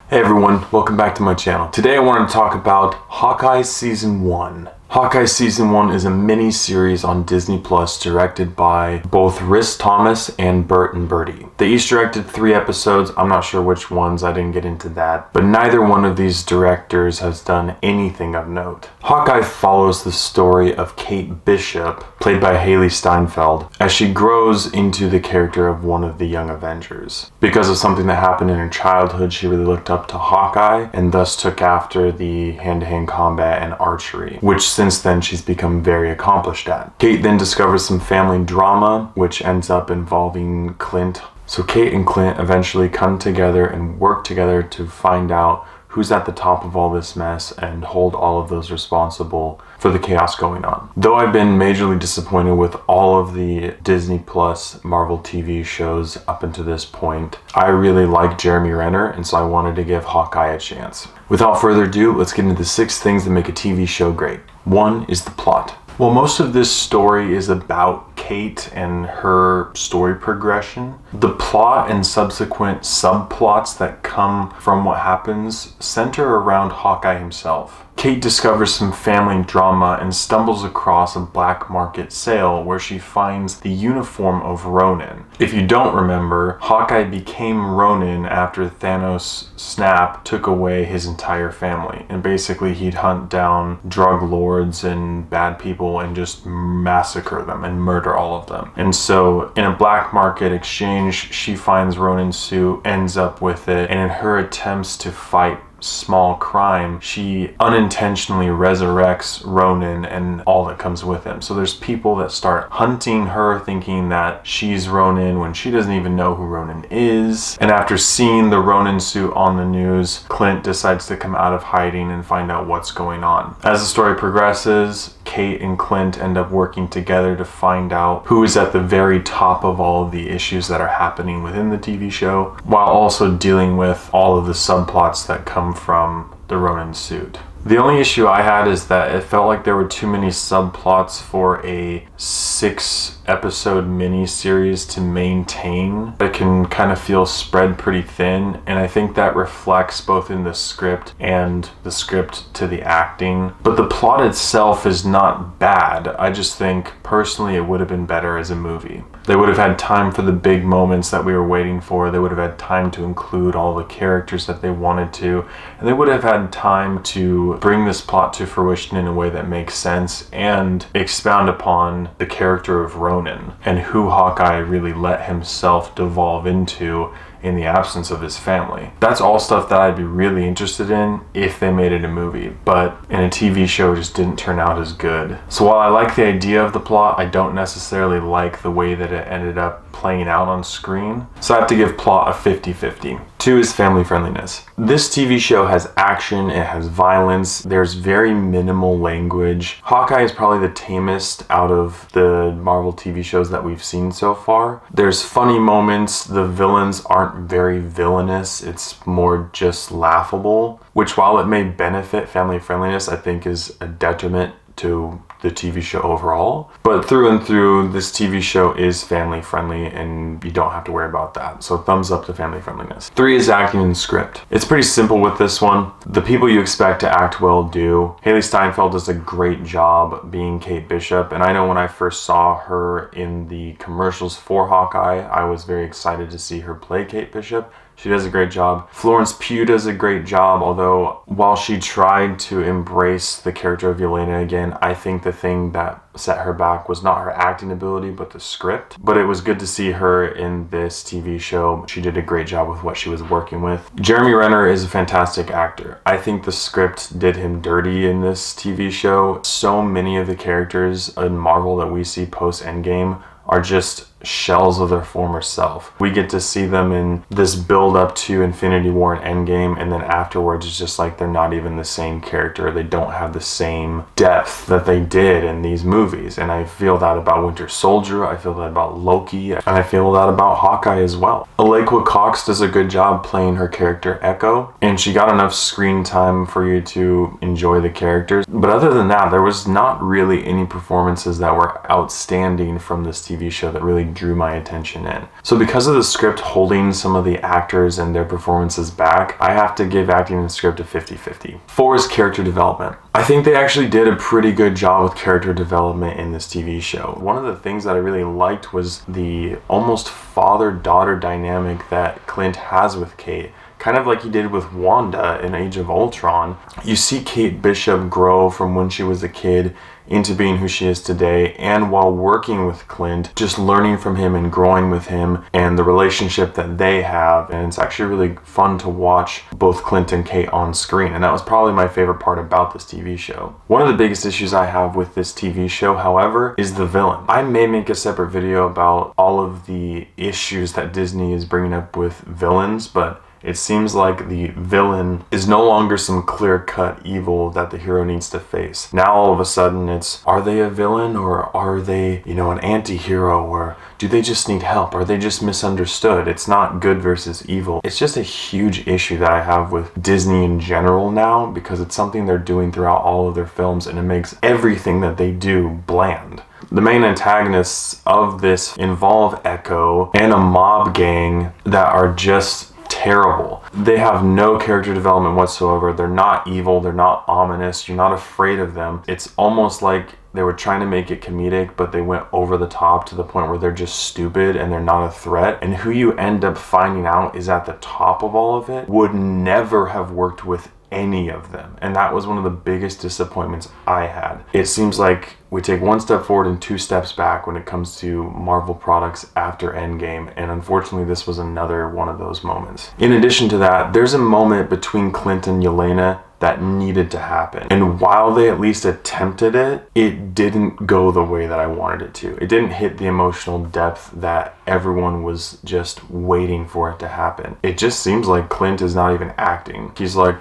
Hey everyone, welcome back to my channel. Today I wanted to talk about Hawkeye Season 1. Hawkeye Season 1 is a mini-series on Disney Plus directed by both Rhys Thomas and Bert and Bertie. They each directed 3 episodes. I'm not sure which ones, I didn't get into that. But neither one of these directors has done anything of note. Hawkeye follows the story of Kate Bishop, played by Hailee Steinfeld, as she grows into the character of one of the Young Avengers. Because of something that happened in her childhood, she really looked up to Hawkeye and thus took after the hand-to-hand combat and archery, which since then she's become very accomplished at. Kate then discovers some family drama, which ends up involving Clint. So Kate and Clint eventually come together and work together to find out who's at the top of all this mess and hold all of those responsible for the chaos going on. Though I've been majorly disappointed with all of the Disney Plus Marvel TV shows up until this point, I really like Jeremy Renner, and so I wanted to give Hawkeye a chance. Without further ado, let's get into the 6 things that make a TV show great. 1 is the plot. Well, most of this story is about Kate and her story progression. The plot and subsequent subplots that come from what happens center around Hawkeye himself. Kate discovers some family drama and stumbles across a black market sale where she finds the uniform of Ronin. If you don't remember, Hawkeye became Ronin after Thanos' snap took away his entire family. And basically he'd hunt down drug lords and bad people and just massacre them and murder all of them. And so in a black market exchange, she finds Ronin's suit, ends up with it, and in her attempts to fight small crime, she unintentionally resurrects Ronin and all that comes with him. So there's people that start hunting her thinking that she's Ronin when she doesn't even know who Ronin is. And after seeing the Ronin suit on the news, Clint decides to come out of hiding and find out what's going on. As the story progresses, Kate and Clint end up working together to find out who is at the very top of all of the issues that are happening within the TV show, while also dealing with all of the subplots that come from the Ronin suit. The only issue I had is that it felt like there were too many subplots for a 6-episode mini-series to maintain. It can kind of feel spread pretty thin, and I think that reflects both in the script and the script to the acting. But the plot itself is not bad. I just think personally it would have been better as a movie. They would have had time for the big moments that we were waiting for. They would have had time to include all the characters that they wanted to, and they would have had time to bring this plot to fruition in a way that makes sense and expound upon the character of Ronin and who Hawkeye really let himself devolve into in the absence of his family. That's all stuff that I'd be really interested in if they made it a movie, but in a TV show it just didn't turn out as good. So while I like the idea of the plot, I don't necessarily like the way that it ended up playing out on screen. So I have to give plot a 50-50. 2 is family friendliness. This TV show has action, it has violence, there's very minimal language. Hawkeye is probably the tamest out of the Marvel TV shows that we've seen so far. There's funny moments, the villains aren't very villainous, it's more just laughable, which while it may benefit family friendliness, I think is a detriment to the TV show overall. But through and through, this TV show is family friendly and you don't have to worry about that. So thumbs up to family friendliness. 3 is acting and script. It's pretty simple with this one. The people you expect to act well do. Hailee Steinfeld does a great job being Kate Bishop, and I know when I first saw her in the commercials for Hawkeye, I was very excited to see her play Kate Bishop. She does a great job. Florence Pugh does a great job, although while she tried to embrace the character of Yelena again, I think the thing that set her back was not her acting ability, but the script. But it was good to see her in this TV show. She did a great job with what she was working with. Jeremy Renner is a fantastic actor. I think the script did him dirty in this TV show. So many of the characters in Marvel that we see post-Endgame are just shells of their former self. We get to see them in this build up to Infinity War and Endgame, and then afterwards it's just like they're not even the same character. They don't have the same depth that they did in these movies, and I feel that about Winter Soldier, I feel that about Loki, and I feel that about Hawkeye as well. Alaqua Cox does a good job playing her character Echo, and she got enough screen time for you to enjoy the characters. But other than that, there was not really any performances that were outstanding from this TV show that really drew my attention in. So because of the script holding some of the actors and their performances back, I have to give acting and script a 50-50. 4 is character development. I think they actually did a pretty good job with character development in this TV show. One of the things that I really liked was the almost father-daughter dynamic that Clint has with Kate. Kind of like he did with Wanda in Age of Ultron. You see Kate Bishop grow from when she was a kid into being who she is today, and while working with Clint, just learning from him and growing with him and the relationship that they have. And it's actually really fun to watch both Clint and Kate on screen, and that was probably my favorite part about this TV show. One of the biggest issues I have with this TV show, however, is the villain. I may make a separate video about all of the issues that Disney is bringing up with villains, but it seems like the villain is no longer some clear-cut evil that the hero needs to face. Now all of a sudden it's, are they a villain or are they, an anti-hero, or do they just need help? Are they just misunderstood? It's not good versus evil. It's just a huge issue that I have with Disney in general now, because it's something they're doing throughout all of their films, and it makes everything that they do bland. The main antagonists of this involve Echo and a mob gang that are just terrible. They have no character development whatsoever. They're not evil. They're not ominous. You're not afraid of them. It's almost like they were trying to make it comedic, but they went over the top to the point where they're just stupid and they're not a threat. And who you end up finding out is at the top of all of it would never have worked with any of them. And that was one of the biggest disappointments I had. It seems like we take one step forward and 2 steps back when it comes to Marvel products after Endgame, and unfortunately this was another one of those moments. In addition to that, there's a moment between Clint and Yelena that needed to happen. And while they at least attempted it, it didn't go the way that I wanted it to. It didn't hit the emotional depth that everyone was just waiting for it to happen. It just seems like Clint is not even acting. He's like,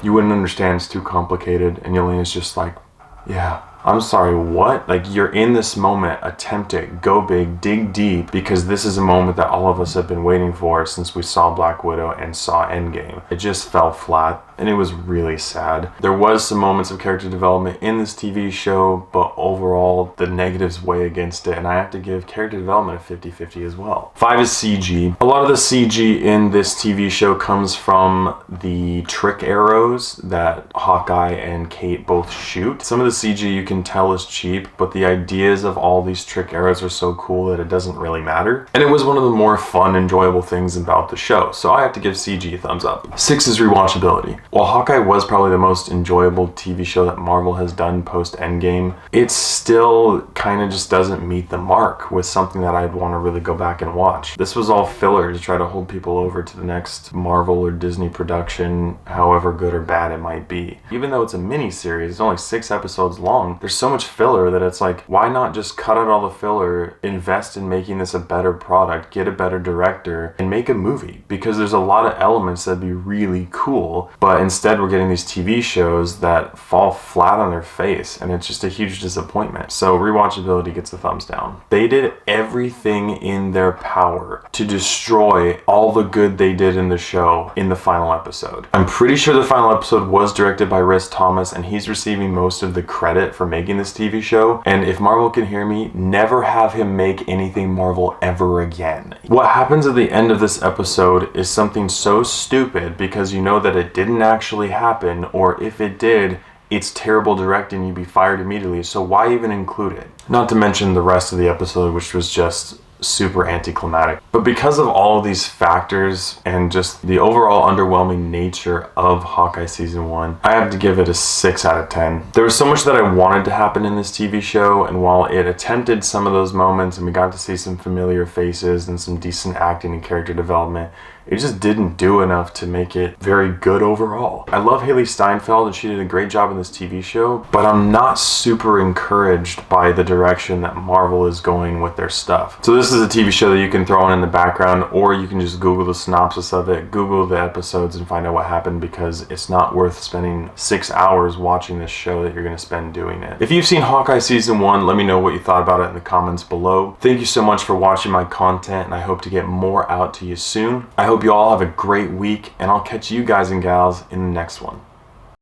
you wouldn't understand, it's too complicated. And Yelena's just like, yeah. I'm sorry, what? Like, you're in this moment, attempt it, go big, dig deep, because this is a moment that all of us have been waiting for since we saw Black Widow and saw Endgame. It just fell flat, and it was really sad. There was some moments of character development in this TV show, but overall, the negatives weigh against it, and I have to give character development a 50-50 as well. 5 is CG. A lot of the CG in this TV show comes from the trick arrows that Hawkeye and Kate both shoot. Some of the CG you can tell is cheap, but the ideas of all these trick arrows are so cool that it doesn't really matter. And it was one of the more fun, enjoyable things about the show, so I have to give CG a thumbs up. 6 is rewatchability. While Hawkeye was probably the most enjoyable TV show that Marvel has done post-Endgame, it still kind of just doesn't meet the mark with something that I'd want to really go back and watch. This was all filler to try to hold people over to the next Marvel or Disney production, however good or bad it might be. Even though it's a mini-series, it's only 6 episodes long, there's so much filler that it's like, why not just cut out all the filler, invest in making this a better product, get a better director, and make a movie? Because there's a lot of elements that'd be really cool, but instead we're getting these TV shows that fall flat on their face, and it's just a huge disappointment. So rewatchability gets a thumbs down. They did everything in their power to destroy all the good they did in the show in the final episode. I'm pretty sure the final episode was directed by Rhys Thomas, and he's receiving most of the credit for making this TV show. And if Marvel can hear me, never have him make anything Marvel ever again. What happens at the end of this episode is something so stupid, because you know that it didn't actually happen, or if it did, it's terrible directing, you'd be fired immediately, so why even include it? Not to mention the rest of the episode, which was just super anticlimactic. But because of all of these factors and just the overall underwhelming nature of Hawkeye Season 1, I have to give it a 6 out of 10. There was so much that I wanted to happen in this TV show, and while it attempted some of those moments and we got to see some familiar faces and some decent acting and character development, it just didn't do enough to make it very good overall. I love Hailee Steinfeld and she did a great job in this TV show, but I'm not super encouraged by the direction that Marvel is going with their stuff. So this is a TV show that you can throw on in the background, or you can just Google the synopsis of it, Google the episodes and find out what happened, because it's not worth spending 6 hours watching this show that you're going to spend doing it. If you've seen Hawkeye Season 1, let me know what you thought about it in the comments below. Thank you so much for watching my content, and I hope to get more out to you soon. I hope you all have a great week, and I'll catch you guys and gals in the next one.